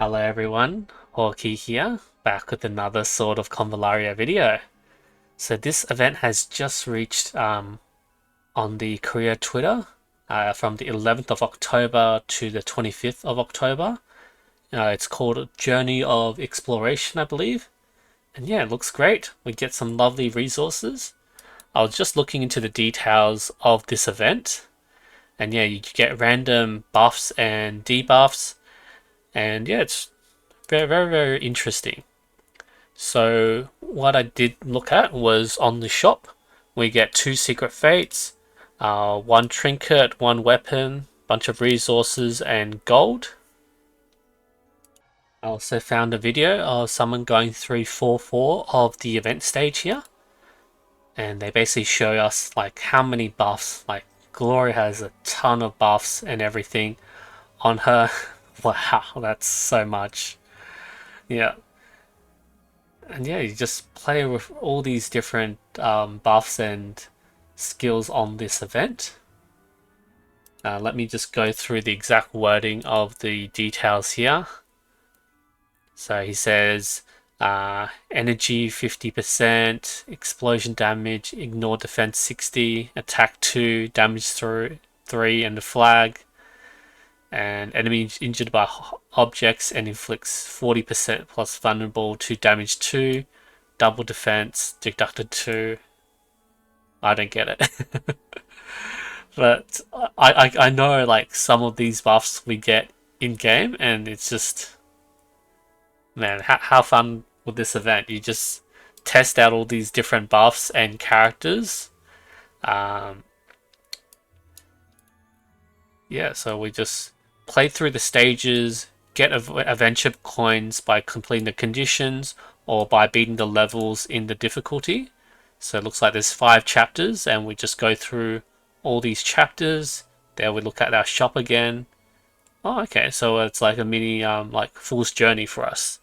Hello everyone, Hawkey here, back with another sort of Convallaria video. So this event has just reached on the Korea Twitter from the 11th of October to the 25th of October. It's called Journey of Exploration, I believe. And yeah, it looks great. We get some lovely resources. I was just looking into the details of this event. And yeah, you get random buffs and debuffs. And yeah, it's very interesting. So what I did look at was on the shop, we get 2 secret fates, 1 trinket, 1 weapon, bunch of resources and gold. I also found a video of someone going through 4 of the event stage here. And they basically show us like how many buffs, like Gloria has a ton of buffs and everything on her. Wow, that's so much. Yeah. And yeah, you just play with all these different buffs and skills on this event. Let me just go through the exact wording of the details here. So he says energy 50%, explosion damage, ignore defense 60, attack 2, damage 3 and the flag. And enemy injured by objects and inflicts 40% plus vulnerable to damage 2, double defense, deducted 2. I don't get it. But I know like some of these buffs we get in game, and it's just, man, how fun with this event. You just test out all these different buffs and characters. Um, yeah, so we just play through the stages, get adventure coins by completing the conditions or by beating the levels in the difficulty. So it looks like there's 5 chapters, and we just go through all these chapters. There we look at our shop again. Oh, okay, so it's like a mini like fool's journey for us.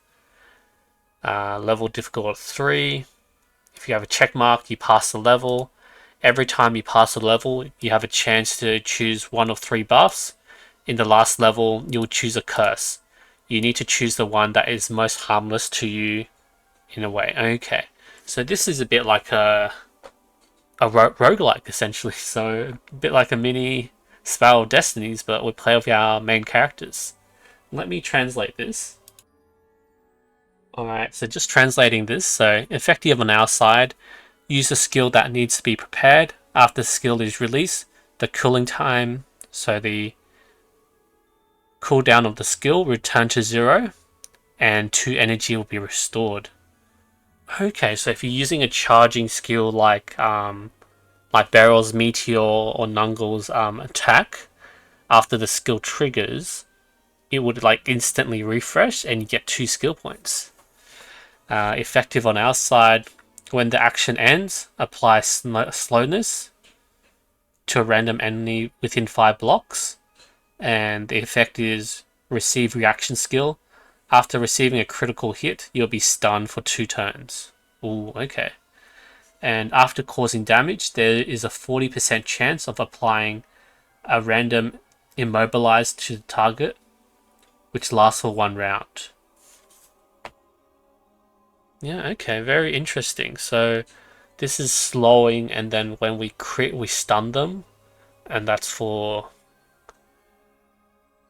Level difficult 3. If you have a check mark, you pass the level. Every time you pass a level, you have a chance to choose one of 3 buffs. In the last level, you'll choose a curse. You need to choose the one that is most harmless to you in a way. Okay, so this is a bit like a roguelike essentially. So a bit like a mini Spell of Destinies, but we play with our main characters. Let me translate this. Alright, so just translating this. So effective on our side, use a skill that needs to be prepared. After the skill is released, the cooling time, so the cooldown of the skill return to 0, and 2 energy will be restored. Okay, so if you're using a charging skill like Barrel's Meteor or Nungle's attack, after the skill triggers, it would like instantly refresh and you get 2 skill points. Effective on our side, when the action ends, apply slowness to a random enemy within 5 blocks. And the effect is receive reaction skill. After receiving a critical hit, you'll be stunned for 2 turns. Ooh, okay. And after causing damage, there is a 40% chance of applying a random immobilize to the target, which lasts for 1 round. Yeah, okay, very interesting. So this is slowing, and then when we crit, we stun them, and that's for,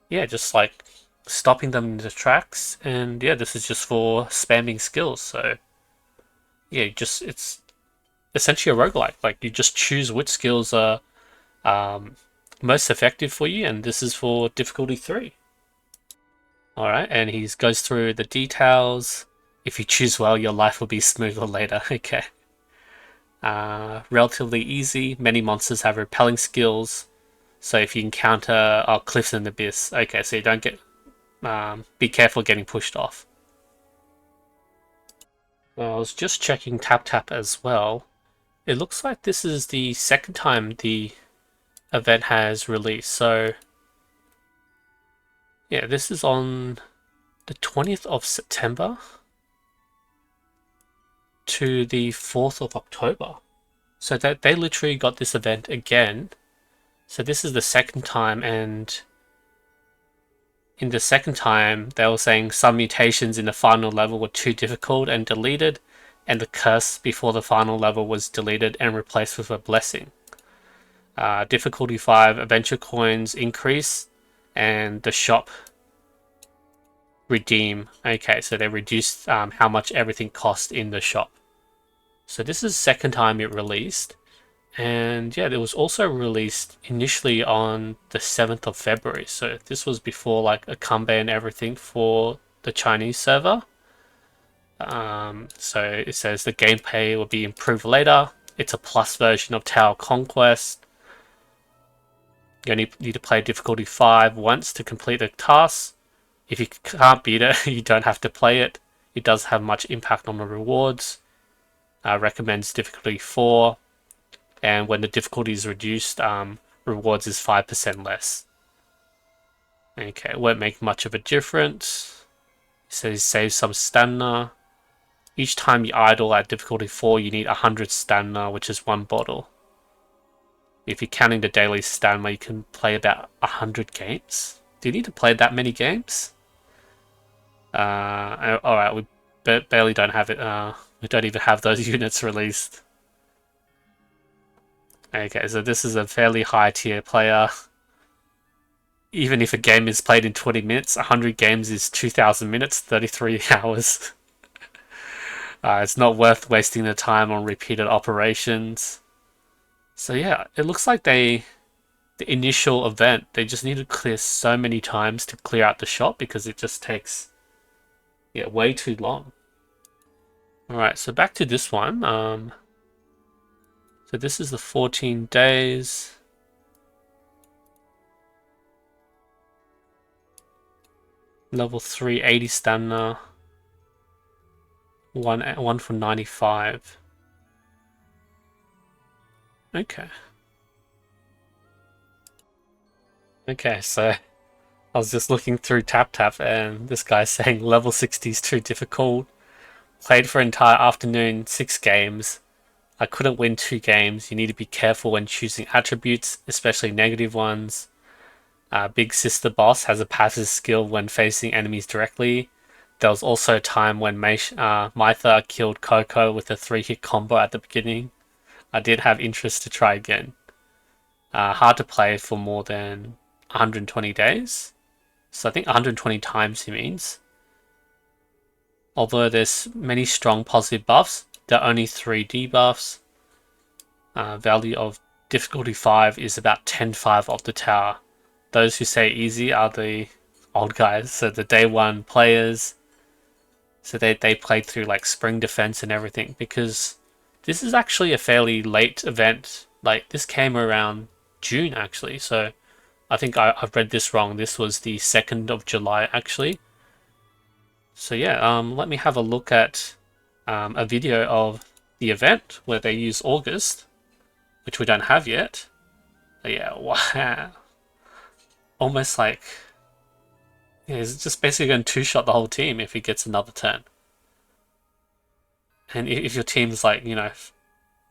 yeah, just like stopping them in the tracks. And yeah, this is just for spamming skills. So yeah, it's essentially a roguelike. Like you just choose which skills are most effective for you, and this is for difficulty 3. Alright, and he goes through the details. If you choose well, your life will be smoother later. Okay. Relatively easy. Many monsters have repelling skills. So if you encounter cliffs and abyss, okay, so you don't get, be careful getting pushed off. Well, I was just checking TapTap as well. It looks like this is the 2nd time the event has released. So yeah, this is on the 20th of September to the 4th of October. So that they literally got this event again. So this is the 2nd time, and In the second time, they were saying some mutations in the final level were too difficult and deleted, and the curse before the final level was deleted and replaced with a blessing. Difficulty 5, adventure coins increase, and the shop redeem. Okay, so they reduced how much everything cost in the shop. So this is the second time it released. And yeah, it was also released initially on the 7th of February. So this was before like Akambe and everything for the Chinese server. So it says the gameplay will be improved later. It's a plus version of Tower Conquest. You only need to play difficulty 5 once to complete the task. If you can't beat it, you don't have to play it. It does have much impact on the rewards. Recommends difficulty 4. And when the difficulty is reduced, rewards is 5% less. Okay, it won't make much of a difference. It says save some stamina. Each time you idle at difficulty 4, you need 100 stamina, which is 1 bottle. If you're counting the daily stamina, you can play about 100 games. Do you need to play that many games? Alright, we barely don't have it. We don't even have those units released. Okay, so this is a fairly high tier player. Even if a game is played in 20 minutes, 100 games is 2,000 minutes, 33 hours. It's not worth wasting the time on repeated operations. So yeah, it looks like the initial event, they just need to clear so many times to clear out the shop because it just takes way too long. Alright, so back to this one. So this is the 14 days. Level 3, 80 stamina. One for 95. Okay. Okay, so I was just looking through TapTap and this guy's saying level 60 is too difficult. Played for an entire afternoon, 6 games. I couldn't win 2 games. You need to be careful when choosing attributes, especially negative ones. Big Sister Boss has a passive skill when facing enemies directly. There was also a time when Mytha killed Coco with a 3-hit combo at the beginning. I did have interest to try again. Hard to play for more than 120 days. So I think 120 times he means. Although there's many strong positive buffs, there are only 3 debuffs. Value of difficulty 5 is about 10-5 of the tower. Those who say easy are the old guys, so the day 1 players. So they played through like spring defense and everything, because this is actually a fairly late event. Like this came around June actually, so I think I've read this wrong. This was the 2nd of July actually. So yeah, let me have a look at a video of the event where they use August, which we don't have yet. But yeah, wow. Almost like, yeah, he's just basically going to 2-shot the whole team if he gets another turn. And if your team's like,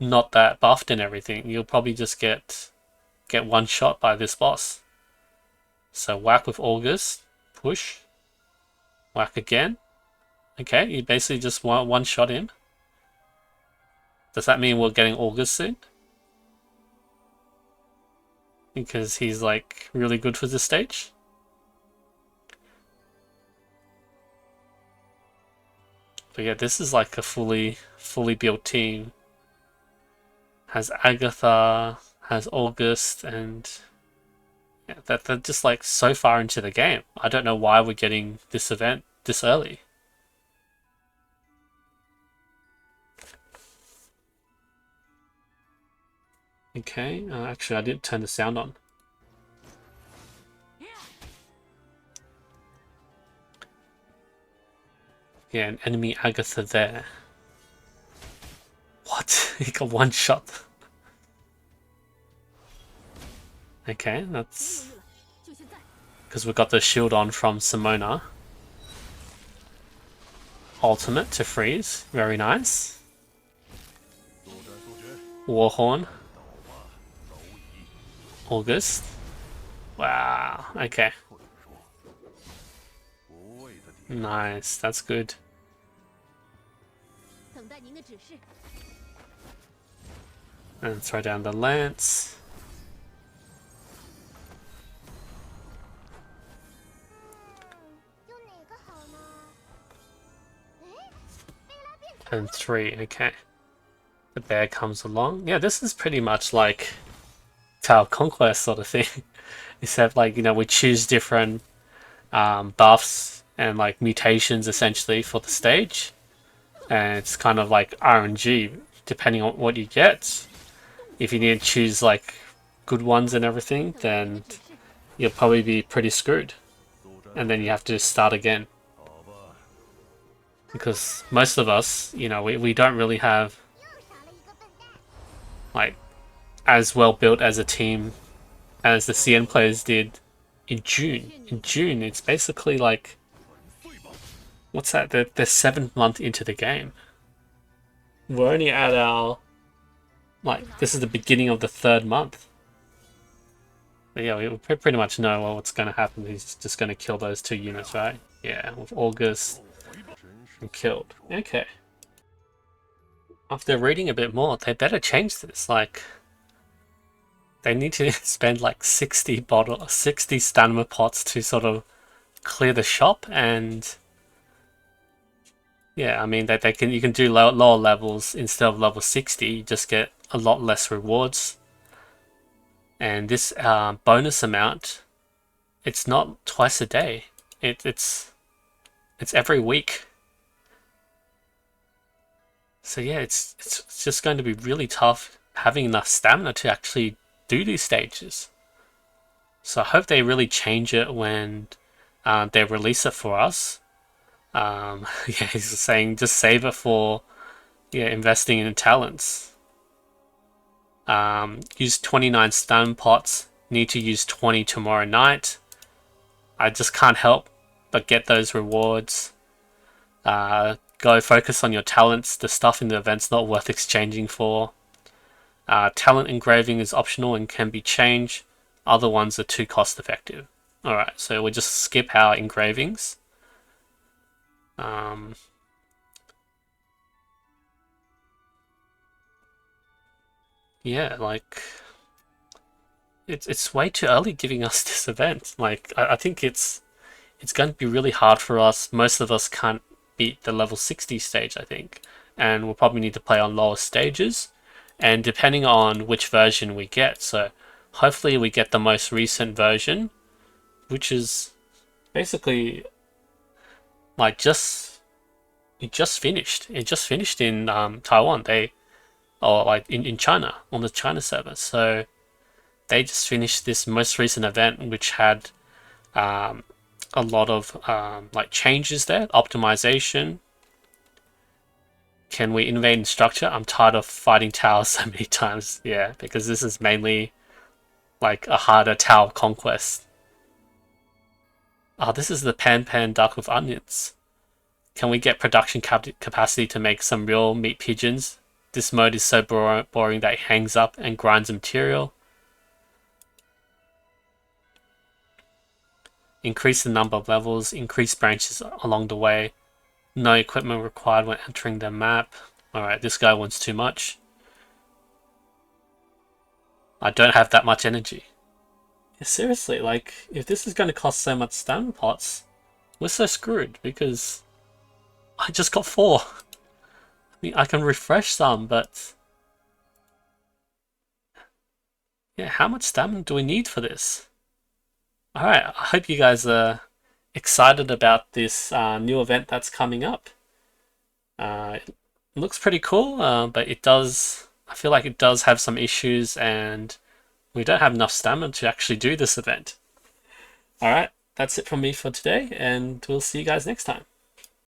not that buffed and everything, you'll probably just get 1 shot by this boss. So whack with August, push, whack again. Okay, you basically just 1-shot him. Does that mean we're getting August soon? Because he's like really good for this stage. But yeah, this is like a fully built team. Has Agatha, has August, and yeah, they're just like so far into the game. I don't know why we're getting this event this early. Okay, actually I didn't turn the sound on. Yeah, an enemy Agatha there. What? He got 1 shot. Okay, that's because we got the shield on from Simona. Ultimate to freeze. Very nice. Warhorn. August. Wow, okay. Nice, that's good. And throw down the lance. And 3, okay. The bear comes along. Yeah, this is pretty much like Tower Conquest sort of thing. Except like, we choose different buffs and like mutations essentially for the stage. And it's kind of like RNG depending on what you get. If you need to choose like good ones and everything, then you'll probably be pretty screwed. And then you have to start again. Because most of us, we don't really have like as well built as a team as the CN players did in June. In June, it's basically like, what's that? They're 7th month into the game. We're only at our, like, this is the beginning of the 3rd month. But yeah, we pretty much know what's going to happen. He's just going to kill those 2 units, right? Yeah, with August and killed. Okay. After reading a bit more, they better change this. Like, they need to spend like 60 stamina pots to sort of clear the shop, and yeah, I mean you can do lower levels instead of level 60. You just get a lot less rewards, and this bonus amount, it's not twice a day. It's every week. So yeah, it's just going to be really tough having enough stamina to actually do these stages. So I hope they really change it when they release it for us. Yeah, he's saying just save it for investing in talents. Use 29 stun pots. Need to use 20 tomorrow night. I just can't help but get those rewards. Go focus on your talents. The stuff in the event's not worth exchanging for. Talent engraving is optional and can be changed. Other ones are too cost effective. Alright, so we'll just skip our engravings. Yeah, like it's way too early giving us this event. Like I think it's going to be really hard for us. Most of us can't beat the level 60 stage, I think, and we'll probably need to play on lower stages, and depending on which version we get. So hopefully we get the most recent version, which is basically like it just finished. It just finished in Taiwan. Or like in China, on the China server. So they just finished this most recent event, which had a lot of like changes there, optimization. Can we invade in structure? I'm tired of fighting towers so many times. Yeah, because this is mainly like a harder tower conquest. Oh, this is the pan duck with onions. Can we get production capacity to make some real meat pigeons? This mode is so boring that it hangs up and grinds material. Increase the number of levels, increase branches along the way. No equipment required when entering the map. Alright, this guy wants too much. I don't have that much energy. Yeah, seriously, like, if this is going to cost so much stamina pots, we're so screwed because I just got 4. I mean, I can refresh some, but yeah, how much stamina do we need for this? Alright, I hope you guys are excited about this new event that's coming up. It looks pretty cool, but I feel like it does have some issues, and we don't have enough stamina to actually do this event. Alright, that's it from me for today, and we'll see you guys next time.